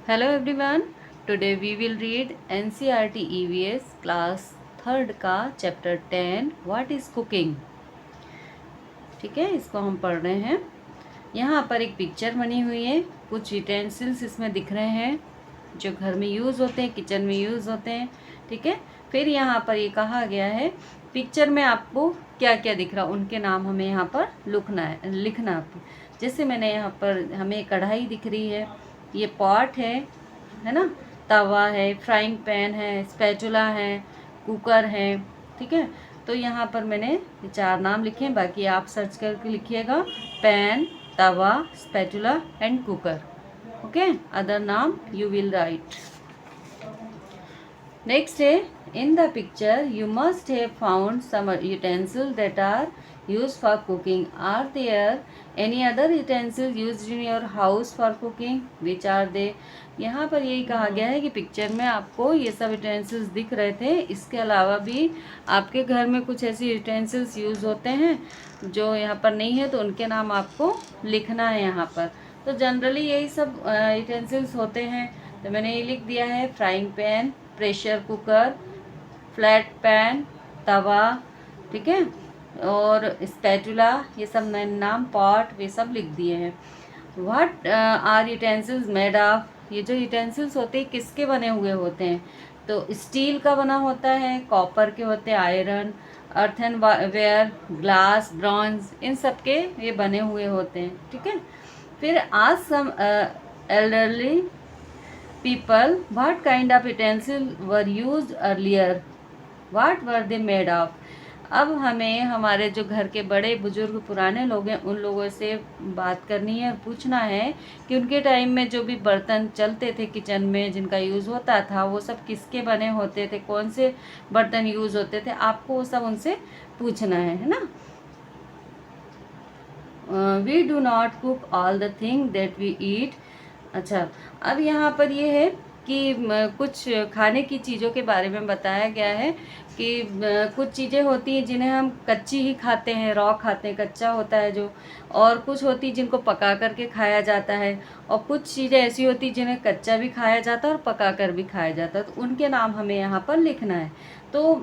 Hello everyone. Today we will read NCERT EVS class 3rd का chapter 10 What is cooking। ठीक है, इसको हम पढ़ रहे हैं। यहाँ पर एक पिक्चर बनी हुई है, कुछ यूटेंसिल्स इसमें दिख रहे हैं जो घर में यूज़ होते हैं, किचन में यूज़ होते हैं। ठीक है, फिर यहाँ पर ये कहा गया है पिक्चर में आपको क्या क्या दिख रहा है उनके नाम हमें यहाँ पर लिखना। जैसे मैंने यहाँ पर हमें कढ़ाई दिख रही है, ये पॉट है ना, तवा है, फ्राइंग पैन है, स्पैचुला है, कुकर है। ठीक है, तो यहाँ पर मैंने ये 4 नाम लिखे हैं, बाकी आप सर्च करके लिखिएगा pan, Tawa, spatula and cooker. Okay, other नाम you will write. Next है, in the picture you must have found some utensils that are used for cooking. Are there any other utensils used in your house for cooking? Which are they? यहाँ पर यही कहा गया है कि picture में आपको ये सब यूटेंसिल्स दिख रहे थे, इसके अलावा भी आपके घर में कुछ ऐसे यूटेंसिल्स यूज़ होते हैं जो यहाँ पर नहीं है, तो उनके नाम आपको लिखना है यहाँ पर। तो जनरली यही सब यूटेंसिल्स होते हैं, तो मैंने ये लिख दिया है frying pan, pressure cooker, flat pan, तवा, ठीक है, और स्पैचुला, ये सब नाम, पॉट, वे सब लिख दिए हैं। What are utensils made of? ये जो यूटेंसिल्स होते हैं किसके बने हुए होते हैं? तो स्टील का बना होता है, कॉपर के होते हैं, iron, earthen ware, glass, bronze, इन सब के ये बने हुए होते हैं। ठीक है, फिर आज सम elderly people, what kind of utensils were used earlier? What were they made of? अब हमें हमारे जो घर के बड़े बुजुर्ग पुराने लोग हैं उन लोगों से बात करनी है और पूछना है कि उनके टाइम में जो भी बर्तन चलते थे किचन में जिनका यूज़ होता था वो सब किसके बने होते थे, कौन से बर्तन यूज़ होते थे, आपको वो सब उनसे पूछना है ना। We do not cook all the thing that we eat. अच्छा, अब यहाँ पर ये है कि कुछ खाने की चीज़ों के बारे में बताया गया है कि कुछ चीज़ें होती हैं जिन्हें हम कच्ची ही खाते हैं, रॉ खाते हैं, कच्चा होता है जो, और कुछ होती जिनको पका करके खाया जाता है, और कुछ चीज़ें ऐसी होती जिन्हें कच्चा भी खाया जाता है और पका कर भी खाया जाता है, तो उनके नाम हमें यहाँ पर लिखना है। तो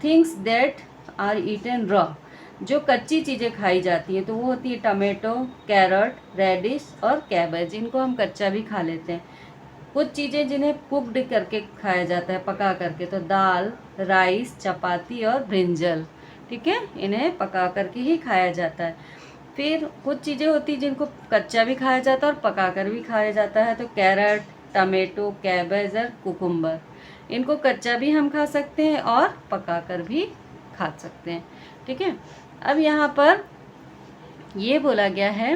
things that are eaten raw, जो कच्ची चीज़ें खाई जाती हैं तो वो होती है टमाटो, कैरट, रेडिश और कैबेज, इनको हम कच्चा भी खा लेते हैं। कुछ चीज़ें जिन्हें कुकड करके खाया जाता है, पका करके, तो दाल, राइस, चपाती और ब्रिंजल, ठीक है, इन्हें पका करके ही खाया जाता है। फिर कुछ चीज़ें होती हैं जिनको कच्चा भी खाया जाता है और पका कर भी खाया जाता है, तो कैरट, टमाटो, कैबेज और कुकुम्बर, इनको कच्चा भी हम खा सकते हैं और पका कर भी खा सकते हैं। ठीक है, अब यहाँ पर ये बोला गया है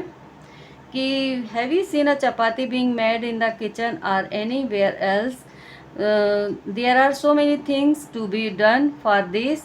कि have you seen a chapati being made in the kitchen और anywhere else? There are so many things to be done for this.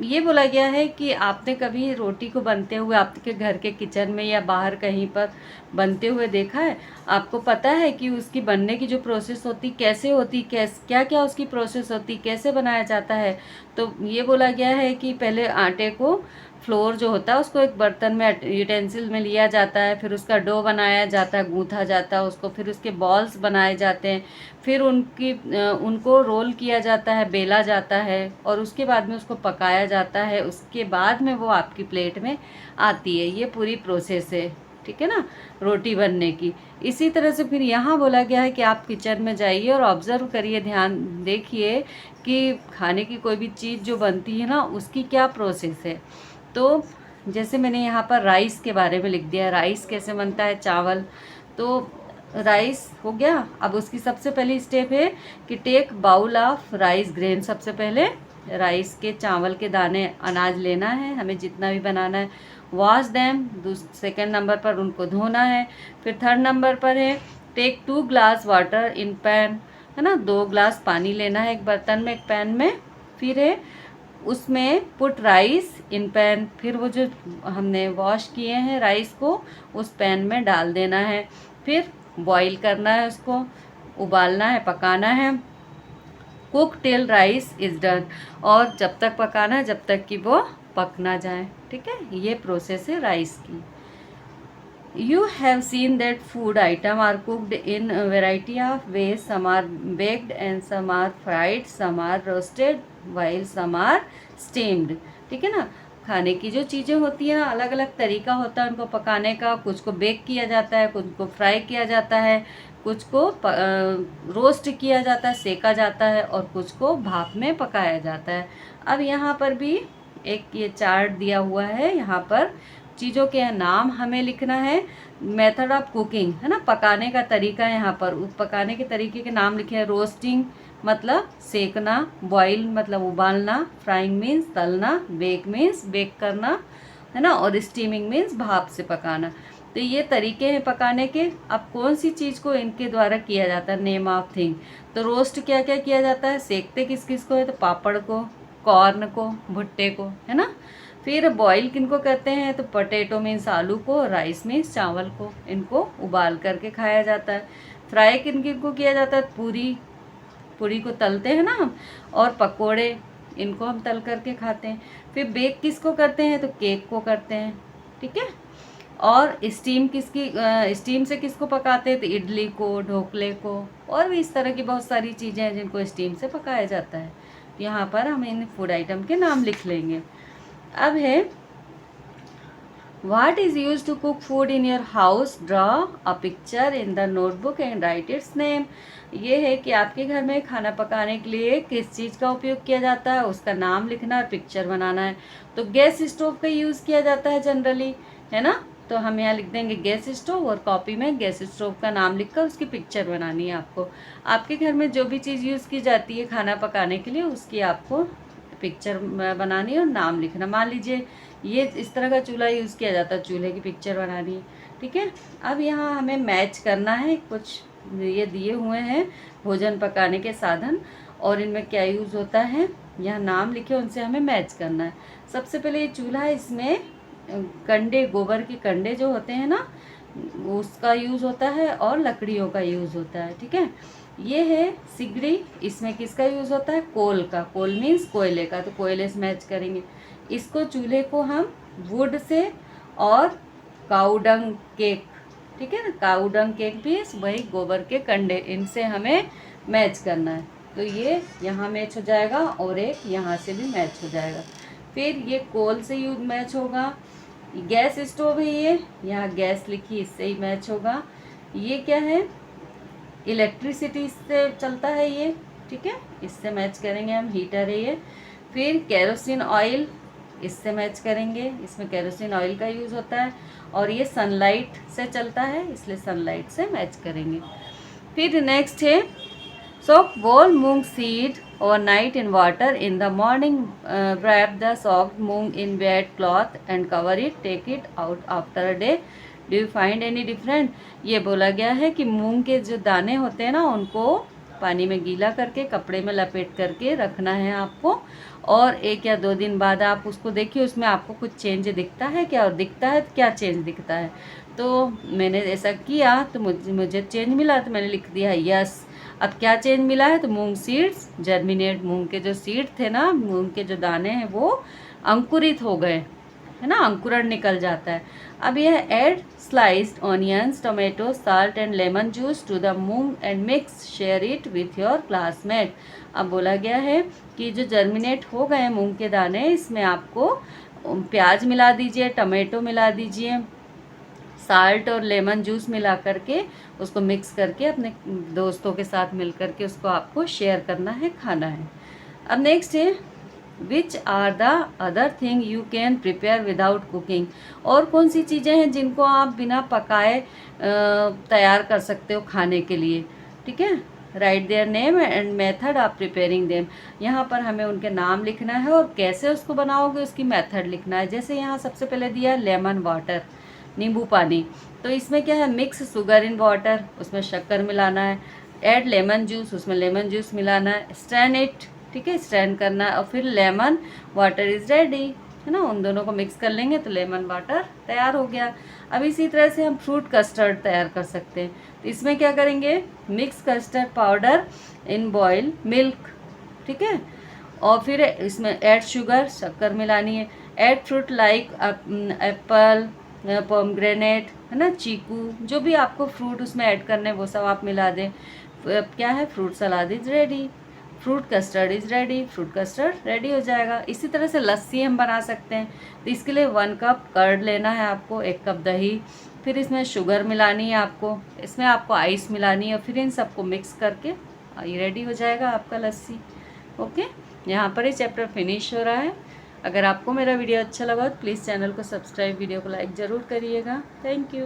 ये बोला गया है कि आपने कभी रोटी को बनते हुए आपके घर के किचन में या बाहर कहीं पर बनते हुए देखा है? आपको पता है कि उसकी बनने की जो प्रोसेस होती कैसे होती, क्या क्या उसकी प्रोसेस होती, कैसे बनाया जाता है? तो ये बोला गया है कि पहले आटे को, फ्लोर जो होता है उसको एक बर्तन में यूटेंसिल में लिया जाता है, फिर उसका डो बनाया जाता है, गूँथा जाता है उसको, फिर उसके बॉल्स बनाए जाते हैं, फिर उनको रोल किया जाता है, बेला जाता है, और उसके बाद में उसको पकाया जाता है, उसके बाद में वो आपकी प्लेट में आती है। ये पूरी प्रोसेस है, ठीक है ना, रोटी बनने की। इसी तरह से फिर यहाँ बोला गया है कि आप किचन में जाइए और ऑब्ज़र्व करिए, ध्यान देखिए कि खाने की कोई भी चीज़ जो बनती है ना उसकी क्या प्रोसेस है। तो जैसे मैंने यहाँ पर राइस के बारे में लिख दिया, राइस कैसे बनता है, चावल। तो राइस हो गया। अब उसकी सबसे पहली स्टेप है कि take bowl of rice grain. सबसे पहले राइस के, चावल के दाने, अनाज लेना है हमें जितना भी बनाना है। वॉश दैम, सेकेंड नंबर पर उनको धोना है। फिर थर्ड नंबर पर है take 2 glass water in pan, है ना, 2 ग्लास पानी लेना है एक बर्तन में, एक पैन में। फिर है उसमें पुट राइस इन पैन, फिर वो जो हमने वॉश किए हैं राइस को उस पैन में डाल देना है। फिर बॉईल करना है, उसको उबालना है, पकाना है। Cook till rice is done, और जब तक पकाना है जब तक कि वो पक ना जाए। ठीक है, ये प्रोसेस है राइस की। You have seen that food item are cooked in a variety of ways. Some are baked and some are fried, some are roasted while some are steamed. ठीक है ना, खाने की जो चीज़ें होती हैं ना, अलग अलग तरीका होता है उनको पकाने का। कुछ को बेक किया जाता है, कुछ को फ्राई किया जाता है, कुछ को रोस्ट किया जाता है, सेका जाता है, और कुछ को भाप में पकाया जाता है। अब यहाँ पर भी एक ये चार्ट दिया हुआ है, यहाँ पर चीज़ों के नाम हमें लिखना है। मेथड ऑफ कुकिंग है ना, पकाने का तरीका। यहाँ पर पकाने के तरीके के नाम लिखे हैं। रोस्टिंग मतलब सेकना, बॉईल मतलब उबालना, फ्राइंग मीन्स तलना, बेक मीन्स बेक करना है ना, और स्टीमिंग मीन्स भाप से पकाना। तो ये तरीके हैं पकाने के। अब कौन सी चीज़ को इनके द्वारा किया जाता है, नेम ऑफ थिंग। तो रोस्ट क्या क्या किया जाता है, सेकते किस किस को है, तो पापड़ को, कॉर्न को, भुट्टे को, है ना। फिर बॉईल किनको कहते हैं, तो पोटैटो मीन्स आलू को, राइस मीन्स चावल को, इनको उबाल करके खाया जाता है। फ्राई किन किन को किया जाता है, पूरी को तलते हैं ना हम, और पकोड़े, इनको हम तल करके खाते हैं। फिर बेक किसको करते हैं, तो केक को करते हैं, ठीक है। और स्टीम से किसको पकाते हैं, तो इडली को, ढोकले को, और भी इस तरह की बहुत सारी चीज़ें हैं जिनको स्टीम से पकाया जाता है। यहाँ पर हम इन फूड आइटम के नाम लिख लेंगे। अब है What is used to cook food in your house? Draw a picture in the notebook and write its name. ये है कि आपके घर में खाना पकाने के लिए किस चीज़ का उपयोग किया जाता है, उसका नाम लिखना और पिक्चर बनाना है। तो गैस स्टोव का यूज़ किया जाता है जनरली, है ना। तो हम यहाँ लिख देंगे गैस स्टोव, और कॉपी में गैस स्टोव का नाम लिखकर उसकी पिक्चर बनानी है आपको। आपके घर में जो भी चीज़ यूज़ की जाती है खाना पकाने के लिए, उसकी आपको पिक्चर बनानी है और नाम लिखना। मान लीजिए ये इस तरह का चूल्हा यूज़ किया जाता है, चूल्हे की पिक्चर बनानी है, ठीक है। अब यहाँ हमें मैच करना है, कुछ ये दिए हुए हैं भोजन पकाने के साधन, और इनमें क्या यूज़ होता है, यहाँ नाम लिखे, उनसे हमें मैच करना है। सबसे पहले ये चूल्हा है, इसमें कंडे, गोबर के कंडे जो होते हैं ना, उसका यूज़ होता है, और लकड़ियों का यूज़ होता है, ठीक है। ये है सिगड़ी, इसमें किसका यूज़ होता है, कोल का। कोल मीन्स कोयले का, तो कोयले से मैच करेंगे। इसको चूल्हे को हम वुड से, और काउडंग केक, ठीक है ना, काउडंग केक भी वही गोबर के कंडे, इनसे हमें मैच करना है। तो ये यहाँ मैच हो जाएगा, और एक यहाँ से भी मैच हो जाएगा। फिर ये कोल से यूज मैच होगा। गैस स्टोव है ये, यहाँ गैस लिखी, इससे ही मैच होगा। ये क्या है, इलेक्ट्रिसिटी से चलता है ये, ठीक है, इससे मैच करेंगे हम, हीटर है ये। फिर केरोसिन ऑयल, इससे मैच करेंगे, इसमें केरोसिन ऑयल का यूज़ होता है। और ये सनलाइट से चलता है, इसलिए सनलाइट से मैच करेंगे। फिर नेक्स्ट है सोक बोल मूंग seed overnight in water in the morning, wrap the soaked moong in wet cloth and cover it, take it out after a day. Do you find any different? ये बोला गया है कि मूंग के जो दाने होते हैं ना, उनको पानी में गीला करके कपड़े में लपेट करके रखना है आपको, और 1 या 2 दिन बाद आप उसको देखिए, उसमें आपको कुछ चेंज दिखता है क्या, और दिखता है तो क्या चेंज दिखता है। तो मैंने ऐसा किया तो मुझे चेंज मिला, तो मैंने लिख दिया यस। अब क्या चेंज मिला है, तो मूंग सीड्स जर्मिनेट, मूंग के जो सीड थे ना, मूंग के जो दाने हैं वो अंकुरित हो गए, है ना, अंकुरण निकल जाता है। अब यह add sliced onions, tomato, salt and lemon juice to the moong and mix, share it with your classmate. अब बोला गया है कि जो जर्मिनेट हो गए मूंग के दाने, इसमें आपको प्याज मिला दीजिए, टमाटो मिला दीजिए, साल्ट और लेमन जूस मिला करके उसको मिक्स करके अपने दोस्तों के साथ मिल करके उसको आपको शेयर करना है, खाना है। अब नेक्स्ट है which are the other thing you can prepare without cooking. और कौन सी चीज़ें हैं जिनको आप बिना पकाए तैयार कर सकते हो खाने के लिए, ठीक है। Right their name and method of preparing them. यहाँ पर हमें उनके नाम लिखना है और कैसे उसको बनाओगे उसकी मेथड लिखना है। जैसे यहाँ सबसे पहले दिया है लेमन वाटर, नींबू पानी, तो इसमें क्या है, मिक्स शुगर इन वाटर, उसमें शक्कर मिलाना है। ऐड लेमन जूस, उसमें लेमन जूस मिलाना है। स्ट्रेन इट, ठीक है, स्ट्रेन करना है, और फिर लेमन वाटर इज़ रेडी, है ना। उन दोनों को मिक्स कर लेंगे तो लेमन वाटर तैयार हो गया। अब इसी तरह से हम फ्रूट कस्टर्ड तैयार कर सकते हैं। तो इसमें क्या करेंगे, मिक्स कस्टर्ड पाउडर इन बॉयल मिल्क, ठीक है, और फिर इसमें ऐड शुगर, शक्कर मिलानी है। Add fruit like Apple, pomegranate है ना, चीकू, जो भी आपको फ्रूट उसमें ऐड करने वो सब आप मिला दें। क्या है, fruit salad is ready, fruit custard is ready, fruit custard ready हो जाएगा। इसी तरह से लस्सी हम बना सकते हैं। तो इसके लिए 1 कप कर्ड लेना है आपको, 1 कप दही, फिर इसमें शुगर मिलानी है आपको, इसमें आपको आइस मिलानी है, फिर इन सबको मिक्स करके ये रेडी हो जाएगा आपका लस्सी। ओके, यहाँ पर ये चैप्टर फिनिश हो रहा है। अगर आपको मेरा वीडियो अच्छा लगा तो प्लीज़ चैनल को सब्सक्राइब, वीडियो को लाइक ज़रूर करिएगा। Thank you.